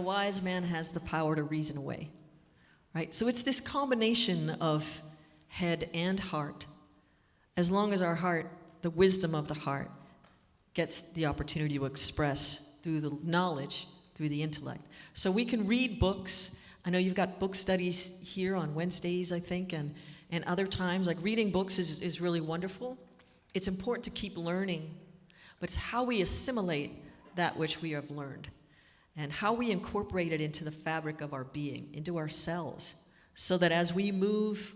wise man has the power to reason away. Right? So it's this combination of head and heart. As long as our heart, the wisdom of the heart, gets the opportunity to express through the knowledge, through the intellect. So we can read books. I know you've got book studies here on Wednesdays, I think, and other times. Like reading books is really wonderful. It's important to keep learning, but it's how we assimilate that which we have learned and how we incorporate it into the fabric of our being, into ourselves, so that as we move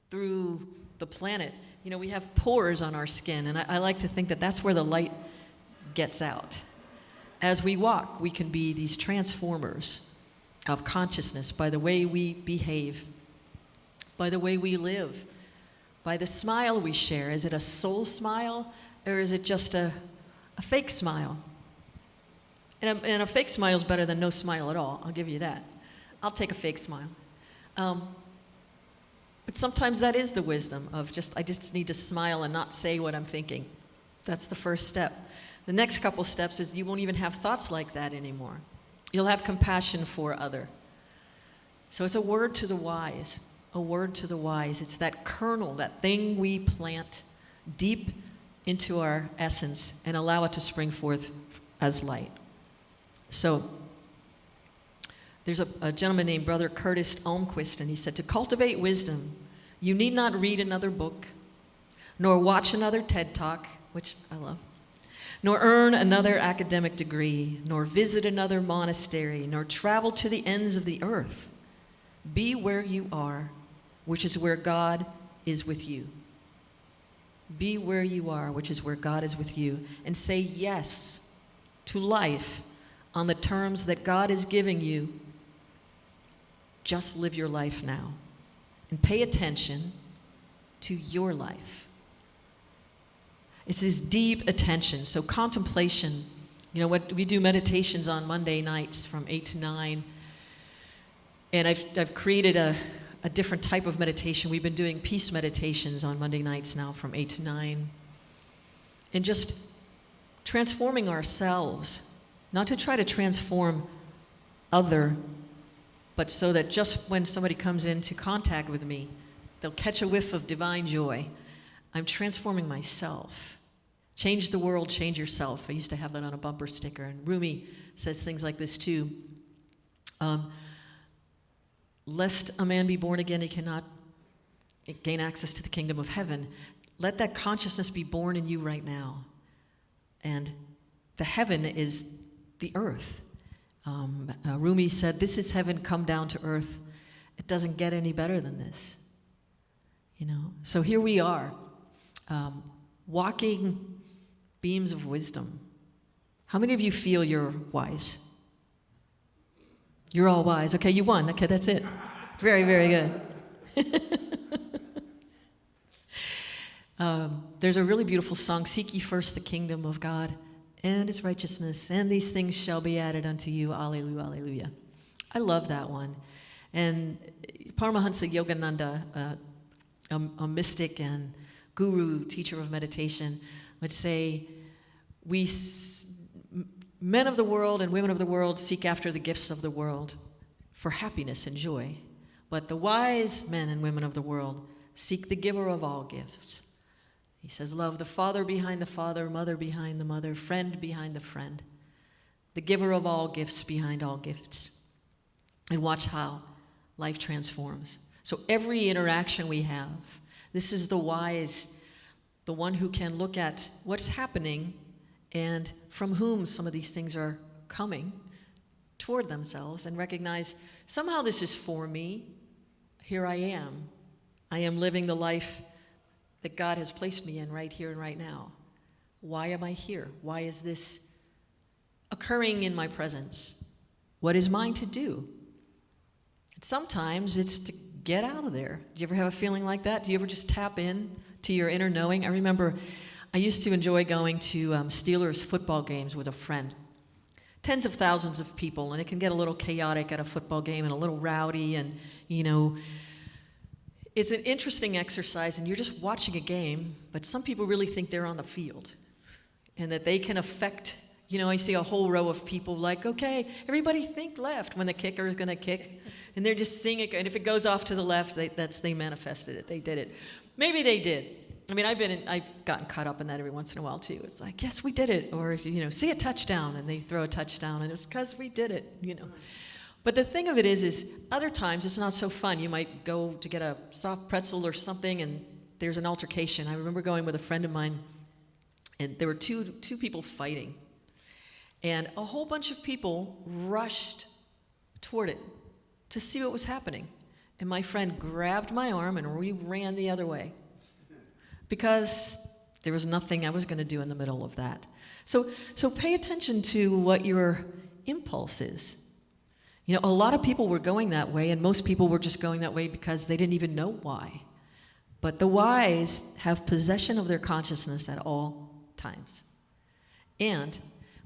through the planet, you know, we have pores on our skin, and I like to think that that's where the light gets out. As we walk, we can be these transformers of consciousness by the way we behave, by the way we live, by the smile we share. Is it a soul smile, or is it just a fake smile? And a fake smile is better than no smile at all, I'll give you that. I'll take a fake smile. But sometimes that is the wisdom of I just need to smile and not say what I'm thinking. That's the first step. The next couple steps is you won't even have thoughts like that anymore. You'll have compassion for other. So it's a word to the wise, a word to the wise. It's that kernel, that thing we plant deep into our essence and allow it to spring forth as light. So there's a gentleman named Brother Curtis Almquist, and he said, to cultivate wisdom, you need not read another book, nor watch another TED Talk, which I love, nor earn another academic degree, nor visit another monastery, nor travel to the ends of the earth. Be where you are, which is where God is with you. Be where you are, which is where God is with you, and say yes to life on the terms that God is giving you. Just live your life now and pay attention to your life. It's this deep attention. So contemplation, you know what, we do meditations on Monday nights from 8 to 9. And I've created a different type of meditation. We've been doing peace meditations on Monday nights now from 8 to 9. And just transforming ourselves, not to try to transform other, but so that just when somebody comes into contact with me, they'll catch a whiff of divine joy. I'm transforming myself. Change the world, change yourself. I used to have that on a bumper sticker, and Rumi says things like this too. Lest a man be born again, he cannot gain access to the kingdom of heaven. Let that consciousness be born in you right now. And the heaven is the earth. Rumi said, this is heaven come down to earth. It doesn't get any better than this. You know, so here we are, walking beams of wisdom. How many of you feel you're wise? You're all wise. Okay, you won. Okay, that's it. Very, very good. There's a really beautiful song, Seek ye first the kingdom of God and its righteousness, and these things shall be added unto you. Alleluia, alleluia. I love that one. And Paramahansa Yogananda, a mystic and guru, teacher of meditation, would say, men of the world and women of the world seek after the gifts of the world for happiness and joy. But the wise men and women of the world seek the giver of all gifts. He says, love the father behind the father, mother behind the mother, friend behind the friend, the giver of all gifts behind all gifts. And watch how life transforms. So every interaction we have, this is the wise, the one who can look at what's happening and from whom some of these things are coming toward themselves, and recognize somehow this is for me. Here I am. I am living the life that God has placed me in right here and right now. Why am I here? Why is this occurring in my presence? What is mine to do? And sometimes it's to get out of there. Do you ever have a feeling like that? Do you ever just tap in to your inner knowing? I remember I used to enjoy going to Steelers football games with a friend. Tens of thousands of people, and it can get a little chaotic at a football game and a little rowdy, and, you know, it's an interesting exercise, and you're just watching a game, but some people really think they're on the field and that they can affect I see a whole row of people like, okay, everybody think left when the kicker is going to kick. And they're just seeing it. And if it goes off to the left, they manifested it. They did it. Maybe they did. I mean, I've gotten caught up in that every once in a while, too. It's like, yes, we did it. Or, see a touchdown, and they throw a touchdown, and it's because we did it, But the thing of it is other times it's not so fun. You might go to get a soft pretzel or something, and there's an altercation. I remember going with a friend of mine, and there were two people fighting. And a whole bunch of people rushed toward it to see what was happening. And my friend grabbed my arm and we ran the other way because there was nothing I was going to do in the middle of that. So pay attention to what your impulse is. A lot of people were going that way, and most people were just going that way because they didn't even know why. But the wise have possession of their consciousness at all times. And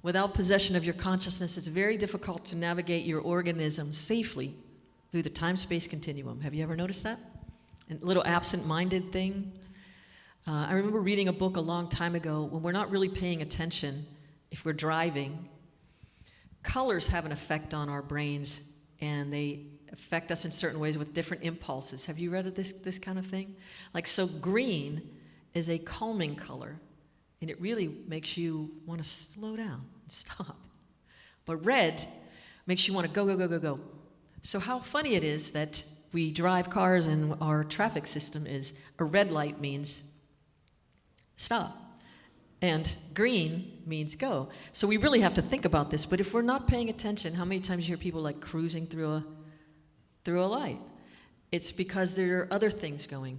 without possession of your consciousness, it's very difficult to navigate your organism safely through the time-space continuum. Have you ever noticed that? A little absent-minded thing. I remember reading a book a long time ago. When we're not really paying attention, if we're driving, colors have an effect on our brains, and they affect us in certain ways with different impulses. Have you read of this kind of thing? So green is a calming color, and it really makes you want to slow down and stop. But red makes you want to go, go, go, go, go. So how funny it is that we drive cars and our traffic system is a red light means stop, and green means go. So we really have to think about this. But if we're not paying attention, how many times you hear people cruising through a light? It's because there are other things going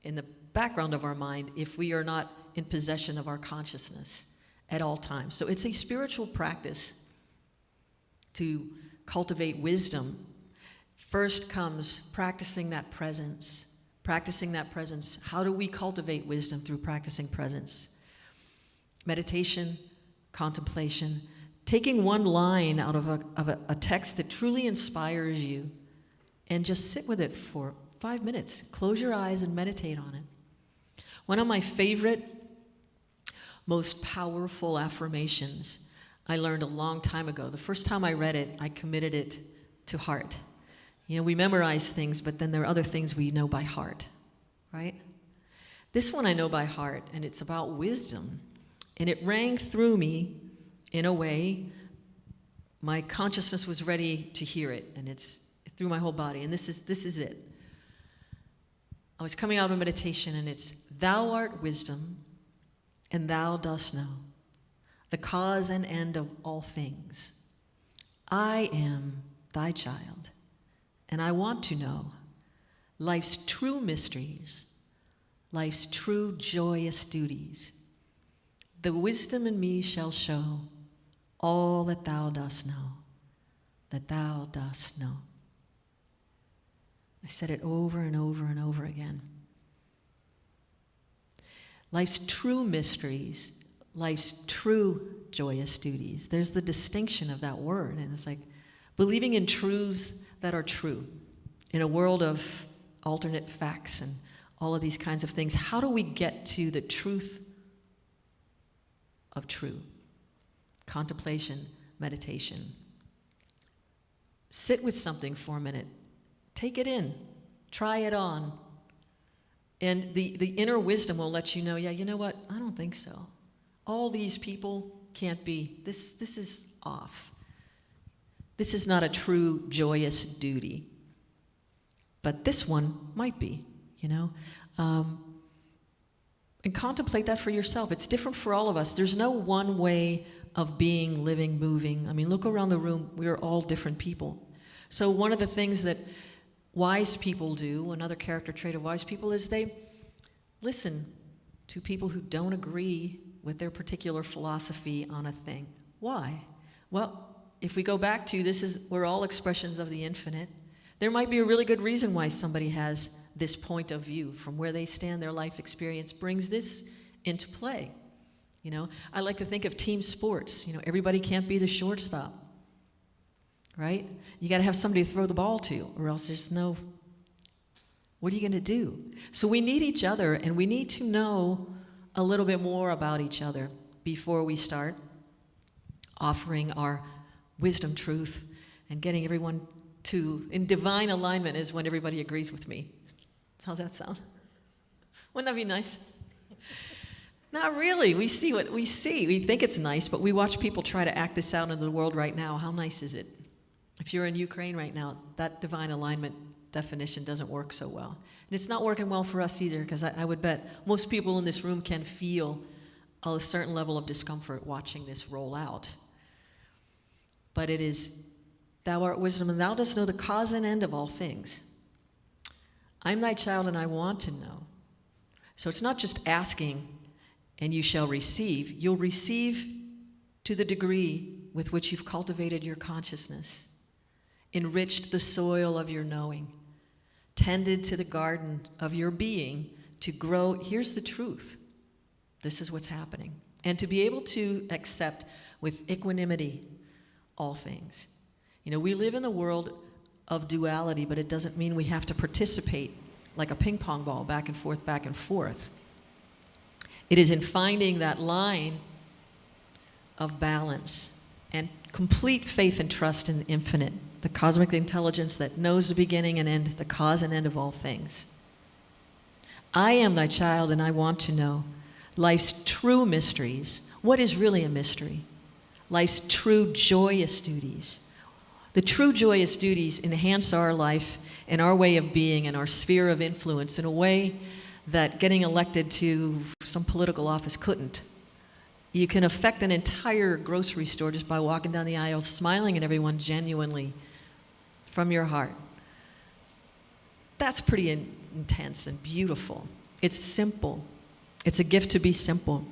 in the background of our mind if we are not in possession of our consciousness at all times. So it's a spiritual practice to cultivate wisdom. First comes practicing that presence. Practicing that presence. How do we cultivate wisdom? Through practicing presence. Meditation, contemplation, taking one line out of a text that truly inspires you and just sit with it for 5 minutes. Close your eyes and meditate on it. One of my favorite, most powerful affirmations I learned a long time ago. The first time I read it, I committed it to heart. We memorize things, but then there are other things we know by heart, right? This one I know by heart, and it's about wisdom. And it rang through me in a way my consciousness was ready to hear it, and it's through my whole body. And this is it. I was coming out of meditation, and it's, "Thou art wisdom, and thou dost know the cause and end of all things. I am thy child, and I want to know life's true mysteries, life's true joyous duties. The wisdom in me shall show all that thou dost know, that thou dost know." I said it over and over and over again. Life's true mysteries, life's true joyous duties. There's the distinction of that word, and it's like believing in truths that are true in a world of alternate facts and all of these kinds of things. How do we get to the truth of true? Contemplation, meditation. Sit with something for a minute. Take it in. Try it on. And the inner wisdom will let you know, yeah, you know what? I don't think so. All these people can't be. This is off. This is not a true joyous duty. But this one might be, And contemplate that for yourself. It's different for all of us. There's no one way of being, living, moving. I mean, look around the room. We are all different people. So one of the things that wise people do, another character trait of wise people, is they listen to people who don't agree with their particular philosophy on a thing. Why? Well, if we go back to we're all expressions of the infinite. There might be a really good reason why somebody has this point of view. From where they stand, their life experience brings this into play. I like to think of team sports. Everybody can't be the shortstop, right? You got to have somebody to throw the ball to, or else what are you going to do? So we need each other, and we need to know a little bit more about each other before we start. offering our wisdom truth and getting everyone in divine alignment is when everybody agrees with me. How's that sound? Wouldn't that be nice? Not really. We see what we see. We think it's nice, but we watch people try to act this out in the world right now. How nice is it? If you're in Ukraine right now, that divine alignment definition doesn't work so well. And it's not working well for us either, because I would bet most people in this room can feel a certain level of discomfort watching this roll out. But it is, thou art wisdom, and thou dost know the cause and end of all things. I'm thy child, and I want to know. So it's not just asking, and you shall receive. You'll receive to the degree with which you've cultivated your consciousness, enriched the soil of your knowing, tended to the garden of your being to grow. Here's the truth. This is what's happening. And to be able to accept with equanimity all things. You know, we live in the world of duality, but it doesn't mean we have to participate like a ping pong ball back and forth, back and forth. It is in finding that line of balance and complete faith and trust in the infinite, the cosmic intelligence that knows the beginning and end, the cause and end of all things. I am thy child, and I want to know life's true mysteries. What is really a mystery? Life's true joyous duties. The true joyous duties enhance our life and our way of being and our sphere of influence in a way that getting elected to some political office couldn't. You can affect an entire grocery store just by walking down the aisle, smiling at everyone genuinely from your heart. That's pretty intense and beautiful. It's simple. It's a gift to be simple.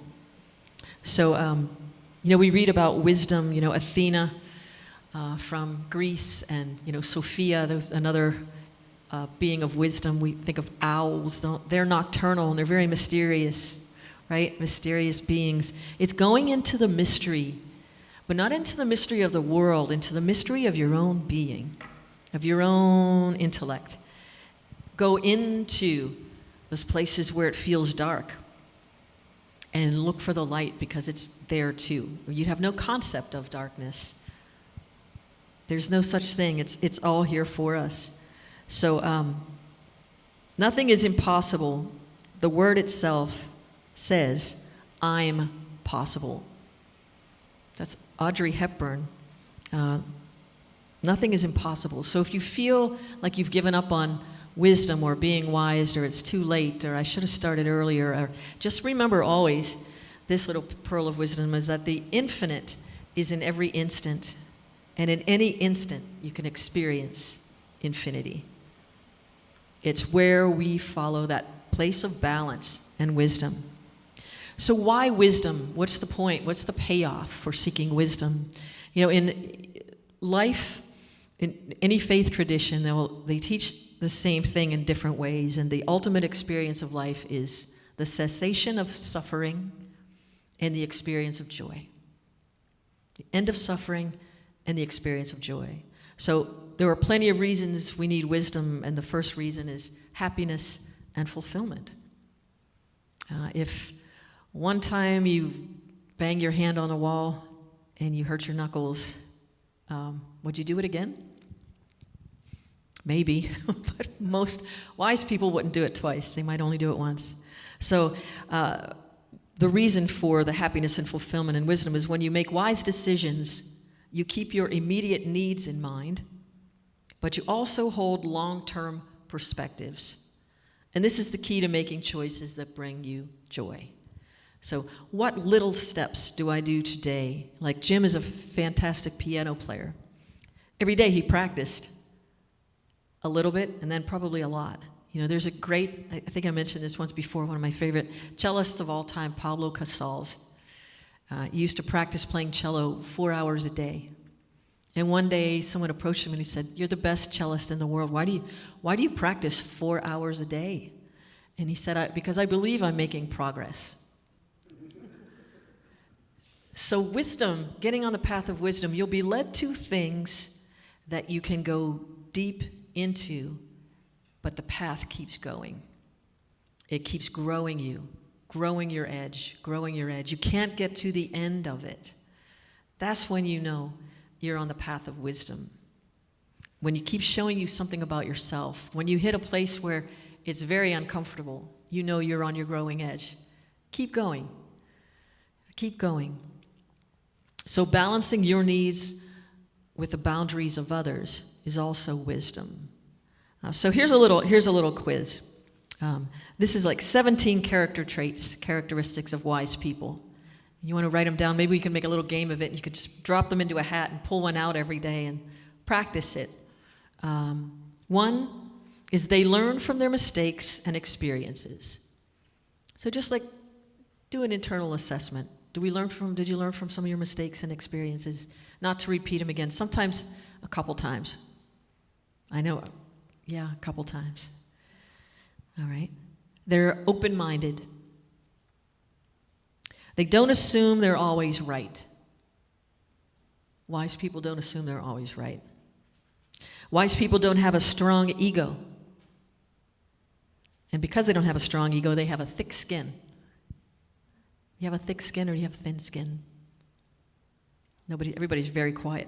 So, we read about wisdom, Athena from Greece, and, Sophia, there's another being of wisdom. We think of owls. They're nocturnal and they're very mysterious, right? Mysterious beings. It's going into the mystery, but not into the mystery of the world, into the mystery of your own being, of your own intellect. Go into those places where it feels dark and look for the light, because it's there too. You have no concept of darkness. There's no such thing. It's all here for us. So nothing is impossible. The word itself says, I'm possible. That's Audrey Hepburn. Nothing is impossible. So if you feel like you've given up on wisdom or being wise, or it's too late, or I should have started earlier, or just remember always this little pearl of wisdom is that the infinite is in every instant, and in any instant you can experience infinity. It's where we follow that place of balance and wisdom. So why wisdom? What's the point? What's the payoff for seeking wisdom? In life, in any faith tradition, they teach the same thing in different ways, and the ultimate experience of life is the cessation of suffering and the experience of joy. The end of suffering and the experience of joy. So there are plenty of reasons we need wisdom, and the first reason is happiness and fulfillment. If one time you bang your hand on a wall and you hurt your knuckles, would you do it again? Maybe, but most wise people wouldn't do it twice. They might only do it once. So the reason for the happiness and fulfillment and wisdom is when you make wise decisions, you keep your immediate needs in mind, but you also hold long-term perspectives. And this is the key to making choices that bring you joy. So what little steps do I do today? Like Jim is a fantastic piano player. Every day he practiced a little bit and then probably a lot. There's a great, I think I mentioned this once before, one of my favorite cellists of all time, Pablo Casals. He used to practice playing cello 4 hours a day. And one day someone approached him and he said, "You're the best cellist in the world. Why do you practice 4 hours a day?" And he said, "Because I believe I'm making progress." So wisdom, getting on the path of wisdom, you'll be led to things that you can go deep into, but the path keeps going. It keeps growing you, growing your edge, growing your edge. You can't get to the end of it. That's when you know you're on the path of wisdom. When you keep showing you something about yourself, when you hit a place where it's very uncomfortable, you know you're on your growing edge. Keep going. Keep going. So balancing your needs with the boundaries of others is also wisdom. So here's a little quiz. This is like 17 characteristics of wise people. You want to write them down? Maybe we can make a little game of it. You could just drop them into a hat and pull one out every day and practice it. One is they learn from their mistakes and experiences. So just like do an internal assessment. Did you learn from some of your mistakes and experiences? Not to repeat them again. Sometimes a couple times. I know, yeah, a couple times. All right. They're open-minded. They don't assume they're always right. Wise people don't assume they're always right. Wise people don't have a strong ego. And because they don't have a strong ego, they have a thick skin. You have a thick skin or you have thin skin? Everybody's very quiet.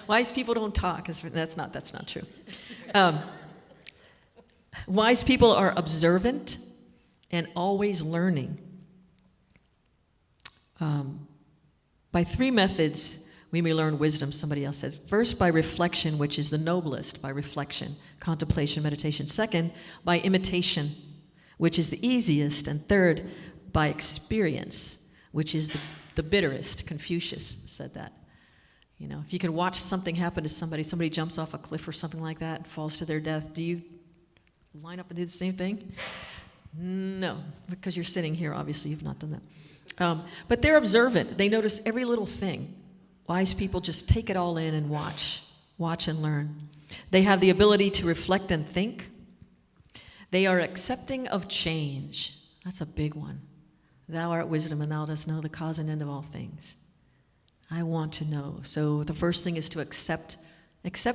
Wise people don't talk. That's not true. Wise people are observant and always learning. By three methods, we may learn wisdom, somebody else says. First, by reflection, which is the noblest, by reflection, contemplation, meditation. Second, by imitation, which is the easiest. And third, by experience, which is the bitterest. Confucius said that. You know, if you can watch something happen to somebody jumps off a cliff or something like that, falls to their death, do you line up and do the same thing? No, because you're sitting here, obviously you've not done that. But they're observant. They notice every little thing. Wise people just take it all in and watch and learn. They have the ability to reflect and think. They are accepting of change. That's a big one. Thou art wisdom, and thou dost know the cause and end of all things. I want to know. So the first thing is to accept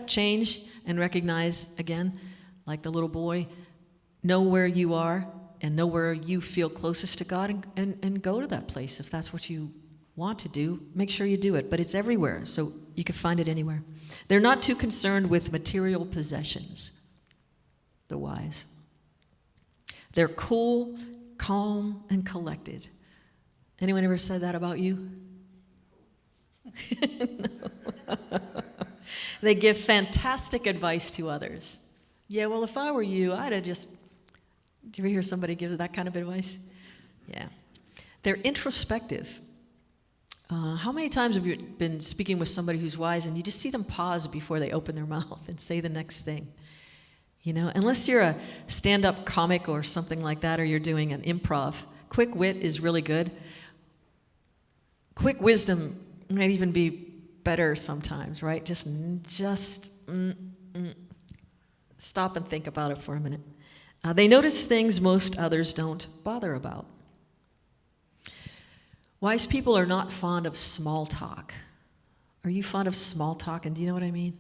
change and recognize, again, like the little boy, know where you are and know where you feel closest to God and go to that place if that's what you want to do. Make sure you do it, but it's everywhere, so you can find it anywhere. They're not too concerned with material possessions, the wise. They're cool, calm, and collected. Anyone ever said that about you? They give fantastic advice to others. Yeah, well, if I were you, I'd have just... Did you ever hear somebody give that kind of advice? Yeah. They're introspective. How many times have you been speaking with somebody who's wise and you just see them pause before they open their mouth and say the next thing? You know, unless you're a stand-up comic or something like that, or you're doing an improv, quick wit is really good. Quick wisdom might even be better sometimes, right? Just stop and think about it for a minute. They notice things most others don't bother about. Wise people are not fond of small talk. Are you fond of small talk? And do you know what I mean?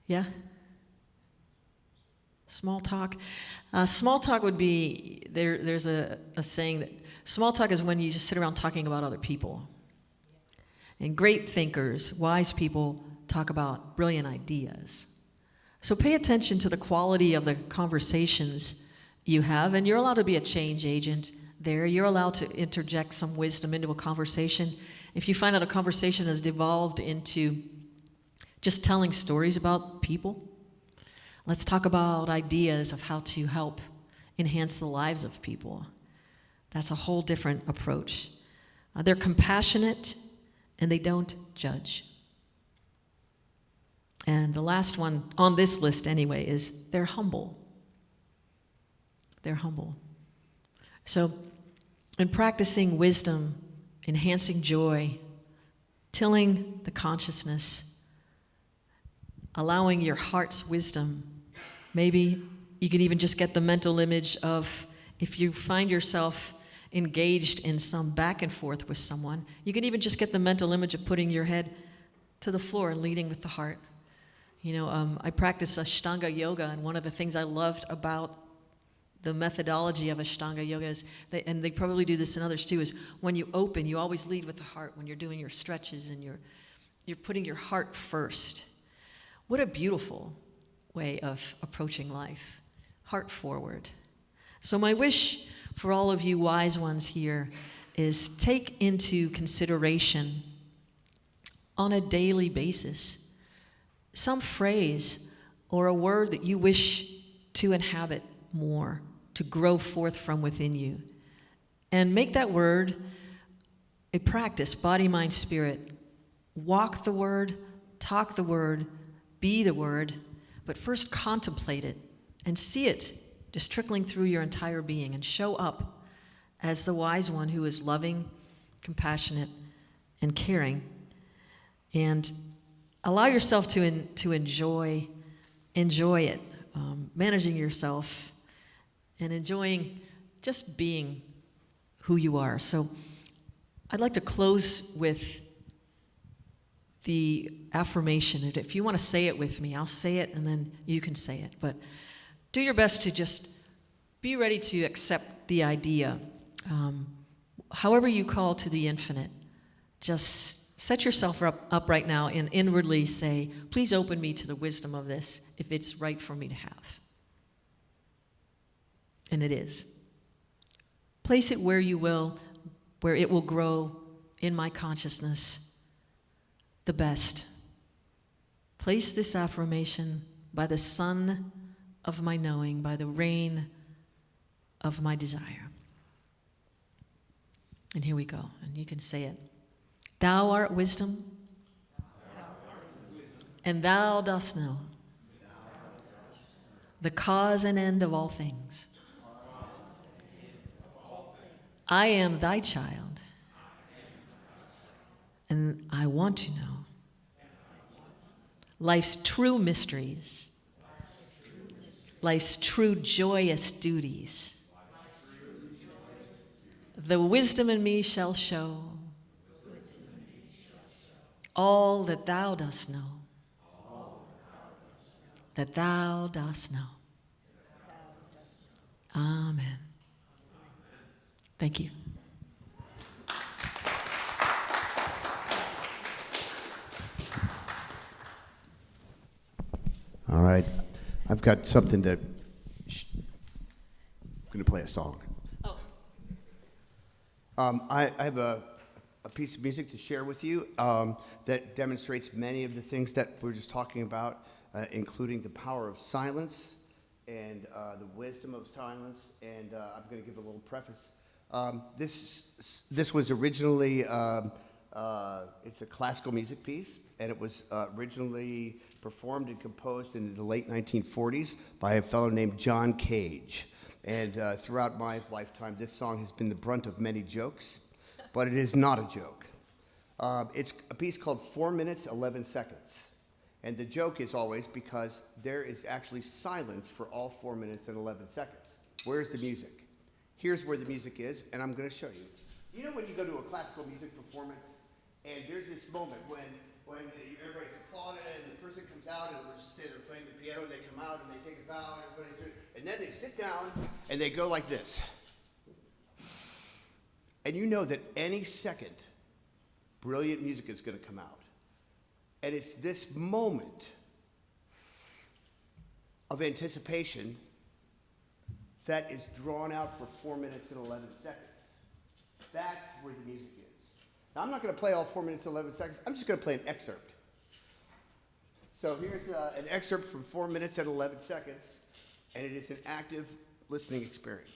Yeah? Small talk? Small talk would be, there's a saying that small talk is when you just sit around talking about other people. And great thinkers, wise people, talk about brilliant ideas. So pay attention to the quality of the conversations you have, and you're allowed to be a change agent there. You're allowed to interject some wisdom into a conversation. If you find out a conversation has devolved into just telling stories about people, let's talk about ideas of how to help enhance the lives of people. That's a whole different approach. They're compassionate, and they don't judge. And the last one on this list anyway is they're humble. They're humble. So in practicing wisdom, enhancing joy, tilling the consciousness, allowing your heart's wisdom, maybe you could even just get the mental image of if you find yourself engaged in some back and forth with someone, you can even just get the mental image of putting your head to the floor and leading with the heart. You know, I practice Ashtanga yoga, and one of the things I loved about The methodology of Ashtanga yoga is, and they probably do this in others too, is when you open, you always lead with the heart when you're doing your stretches and you're putting your heart first. What a beautiful way of approaching life. Heart forward. So my wish for all of you wise ones here is take into consideration on a daily basis some phrase or a word that you wish to inhabit more, to grow forth from within you. And make that word a practice, body, mind, spirit. Walk the word, talk the word, be the word, but first contemplate it and see it just trickling through your entire being and show up as the wise one who is loving, compassionate, and caring. And allow yourself to enjoy it, managing yourself and enjoying just being who you are. So I'd like to close with the affirmation. And if you want to say it with me, I'll say it and then you can say it. But do your best to just be ready to accept the idea. However you call to the infinite, just set yourself up right now and inwardly say, please open me to the wisdom of this if it's right for me to have. And it is. Place it where you will, where it will grow in my consciousness the best. Place this affirmation by the sun of my knowing, by the rain of my desire. And here we go, and you can say it. Thou art wisdom, and thou dost know the cause and end of all things. I am thy child, and I want to know life's true mysteries, life's true joyous duties. The wisdom in me shall show all that thou dost know, that thou dost know. Amen. Thank you. All right. I've got something to... I'm going to play a song. Oh. I have a piece of music to share with you that demonstrates many of the things that we're just talking about, including the power of silence and the wisdom of silence. And I'm going to give a little preface. This was originally, it's a classical music piece, and it was originally performed and composed in the late 1940s by a fellow named John Cage. And throughout my lifetime, this song has been the brunt of many jokes, but it is not a joke. It's a piece called 4 minutes, 11 seconds. And the joke is always because there is actually silence for all 4 minutes and 11 seconds. Where's the music? Here's where the music is, and I'm going to show you. You know when you go to a classical music performance, and there's this moment when everybody's applauding, and the person comes out, and they're playing the piano, and they come out, and they take a bow, and everybody's doing, and then they sit down, and they go like this. And you know that any second, brilliant music is going to come out. And it's this moment of anticipation that is drawn out for 4 minutes and 11 seconds. That's where the music is. Now, I'm not going to play all 4 minutes and 11 seconds. I'm just going to play an excerpt. So here's an excerpt from 4 minutes and 11 seconds, and it is an active listening experience.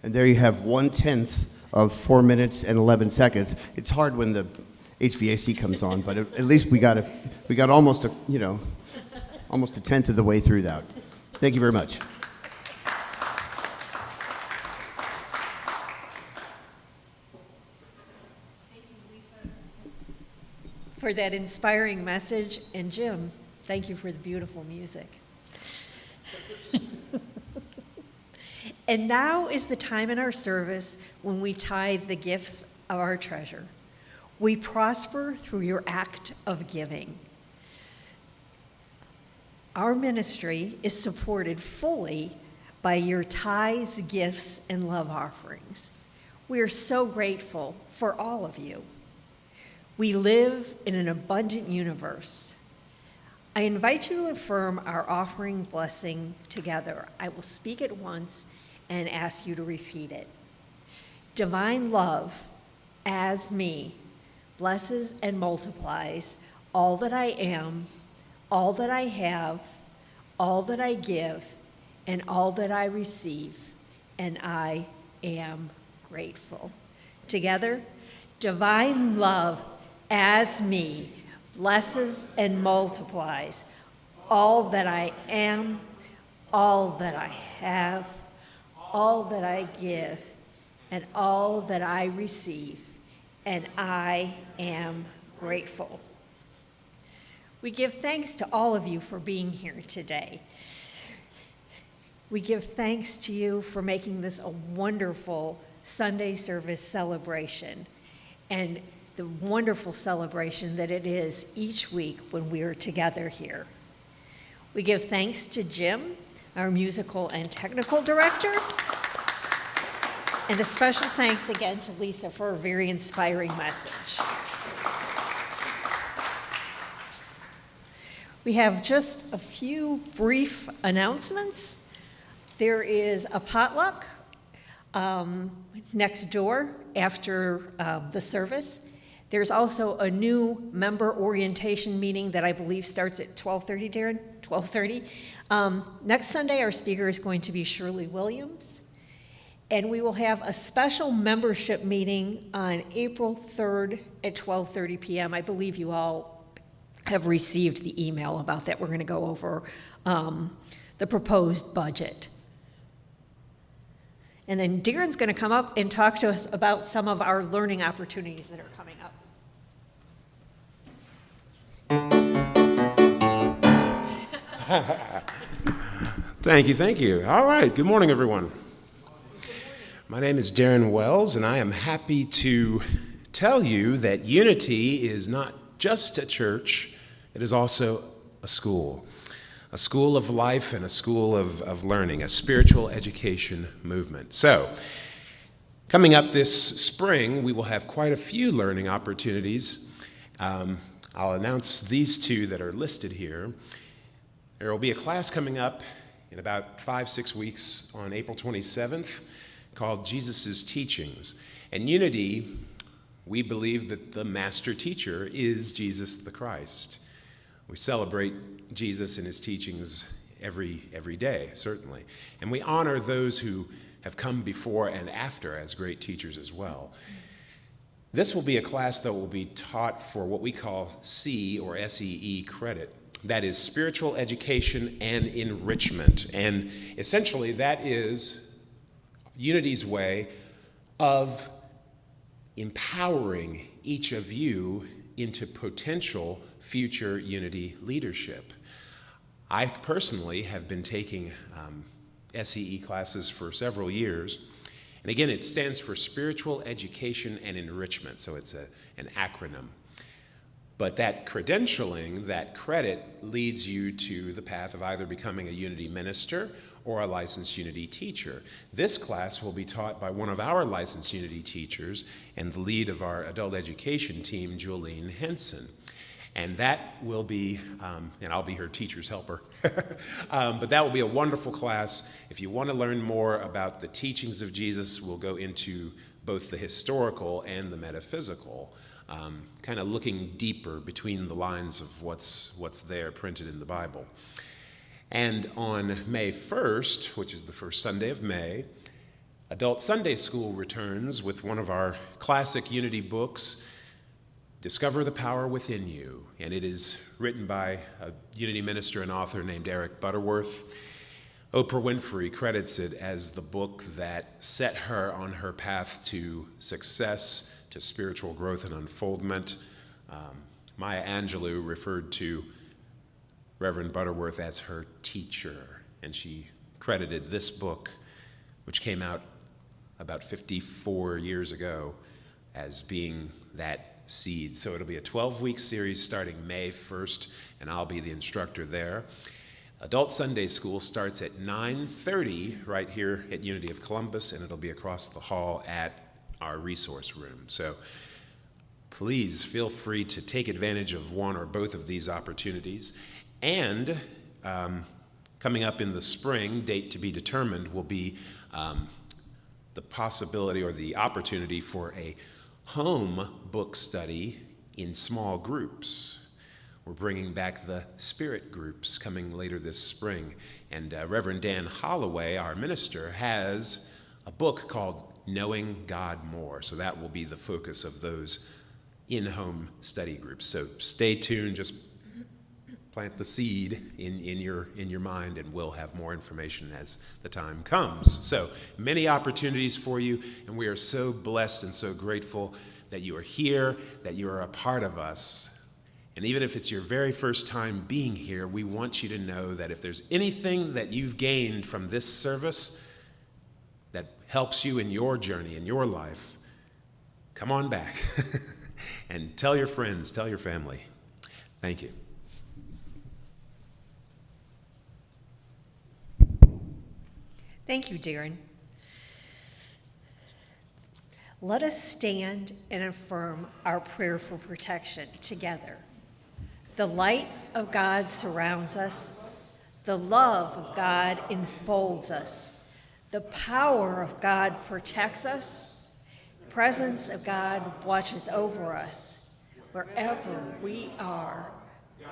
And there you have 1/10 of 4 minutes and 11 seconds. It's hard when HVAC comes on, but at least we got almost almost a tenth of the way through that. Thank you very much. For that inspiring message. And Jim, thank you for the beautiful music. And now is the time in our service when we tithe the gifts of our treasure. We prosper through your act of giving. Our ministry is supported fully by your tithes, gifts, and love offerings. We are so grateful for all of you. We live in an abundant universe. I invite you to affirm our offering blessing together. I will speak it once and ask you to repeat it. Divine love, as me, blesses and multiplies all that I am, all that I have, all that I give, and all that I receive, and I am grateful. Together, divine love, as me, blesses and multiplies all that I am, all that I have, all that I give, and all that I receive, and I am grateful. We give thanks to all of you for being here today. We give thanks to you for making this a wonderful Sunday service celebration, and the wonderful celebration that it is each week when we are together here. We give thanks to Jim, our musical and technical director, and a special thanks again to Lisa for a very inspiring message. We have just a few brief announcements. There is a potluck next door after the service. There's also a new member orientation meeting that I believe starts at 12:30, Darren? 12:30. Next Sunday, our speaker is going to be Shirley Williams. And we will have a special membership meeting on April 3rd at 12:30 p.m. I believe you all have received the email about that. We're going to go over the proposed budget. And then Darren's going to come up and talk to us about some of our learning opportunities that are coming up. Thank you. All right, good morning, everyone. My name is Darren Wells, and I am happy to tell you that Unity is not just a church, it is also a school of life and a school of learning, a spiritual education movement. So, coming up this spring, we will have quite a few learning opportunities. I'll announce these two that are listed here. There will be a class coming up in about 5-6 weeks on April 27th called Jesus' Teachings. And Unity, we believe that the master teacher is Jesus the Christ. We celebrate Jesus and his teachings every day, certainly. And we honor those who have come before and after as great teachers as well. This will be a class that will be taught for what we call C or SEE credit. That is spiritual education and enrichment. And essentially that is Unity's way of empowering each of you into potential future Unity leadership. I personally have been taking SEE classes for several years. And again, it stands for Spiritual Education and Enrichment, so it's an acronym. But that credentialing, that credit, leads you to the path of either becoming a Unity minister or a licensed Unity teacher. This class will be taught by one of our licensed Unity teachers and the lead of our adult education team, Jolene Henson. And that will be, and I'll be her teacher's helper, but that will be a wonderful class. If you want to learn more about the teachings of Jesus, we'll go into both the historical and the metaphysical, kind of looking deeper between the lines of what's there printed in the Bible. And on May 1st, which is the first Sunday of May, Adult Sunday School returns with one of our classic Unity books, Discover the Power Within You, and it is written by a Unity minister and author named Eric Butterworth. Oprah Winfrey credits it as the book that set her on her path to success, to spiritual growth and unfoldment. Maya Angelou referred to Reverend Butterworth as her teacher, and she credited this book, which came out about 54 years ago, as being that seed. So it'll be a 12-week series starting May 1st, and I'll be the instructor there. Adult Sunday School starts at 9:30 right here at Unity of Columbus, and it'll be across the hall at our resource room. So please feel free to take advantage of one or both of these opportunities. And coming up in the spring, date to be determined, will be the possibility or the opportunity for a home book study in small groups. We're bringing back the spirit groups coming later this spring. And Reverend Dan Holloway, our minister, has a book called Knowing God More. So that will be the focus of those in-home study groups. So stay tuned, just plant the seed in your mind, and we'll have more information as the time comes. So many opportunities for you, and we are so blessed and so grateful that you are here, that you are a part of us. And even if it's your very first time being here, we want you to know that if there's anything that you've gained from this service that helps you in your journey, in your life, come on back and tell your friends, tell your family. Thank you. Thank you, Darren. Let us stand and affirm our prayer for protection together. The light of God surrounds us. The love of God enfolds us. The power of God protects us. The presence of God watches over us. Wherever we are,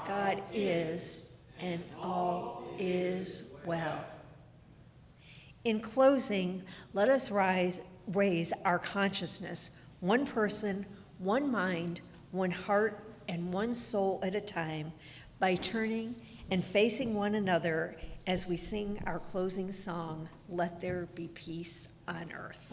God is, and all is well. In closing, let us raise our consciousness, one person, one mind, one heart, and one soul at a time, by turning and facing one another as we sing our closing song, Let There Be Peace on Earth.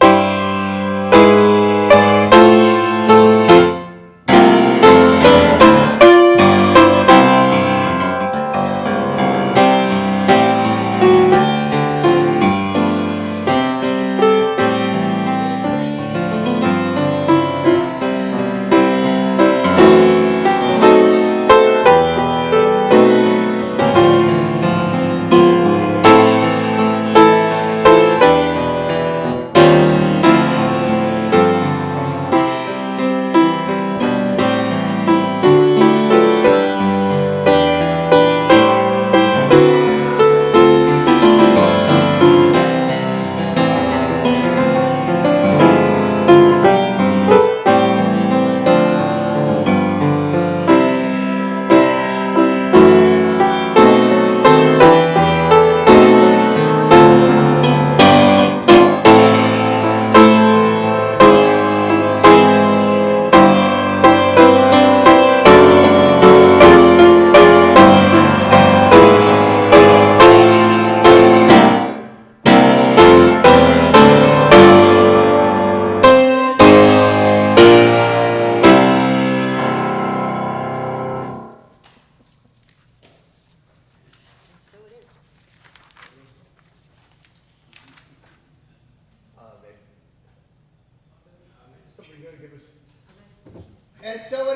And so